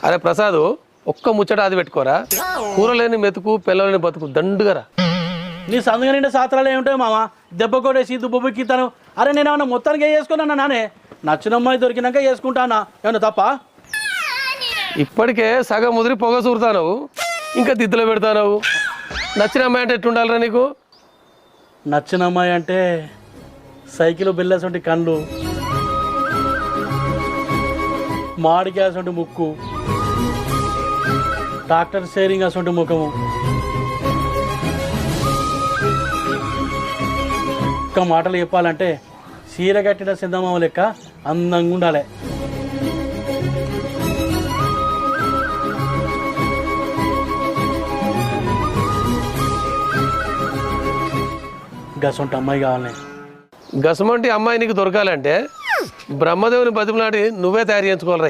అరే ప్రసాద్, ఒక్క ముచ్చట అది పెట్టుకోరా. కూరలేని మెతుకు పిల్లలేని బతుకు దండుగరా. నీ సందుగా నిండా సాత్రాలు ఏముంటాయి మామ? దెబ్బ కొట్టేసి దుబ్బకిస్తాను. అరే నేను ఏమన్నా మొత్తానికి వేసుకున్నా నానే? నచ్చిన అమ్మాయి దొరికినాక వేసుకుంటానా? ఏమన్నా తప్ప? ఇప్పటికే సగం ముదిరి పొగ సూరుతావు, ఇంకా దిద్దులో పెడతావు. నచ్చిన అమ్మాయి అంటే ఎట్లుండాలరా నీకు? నచ్చిన అమ్మాయి అంటే సైకిల్ బిల్లేసంటి కళ్ళు, మాడికాసంటి ముక్కు, డాక్టర్ షేరింగ్ అసంటి ముఖము, ఒక్క మాటలు చెప్పాలంటే చీర కట్టిన సింధమామ లెక్క అందంగా ఉండాలి. గసంటి అమ్మాయి కావాలి. గసమంటి అమ్మాయి నీకు దొరకాలంటే బ్రహ్మదేవుని బతిమలాడి నువ్వే తయారు చేయించుకోవాలి.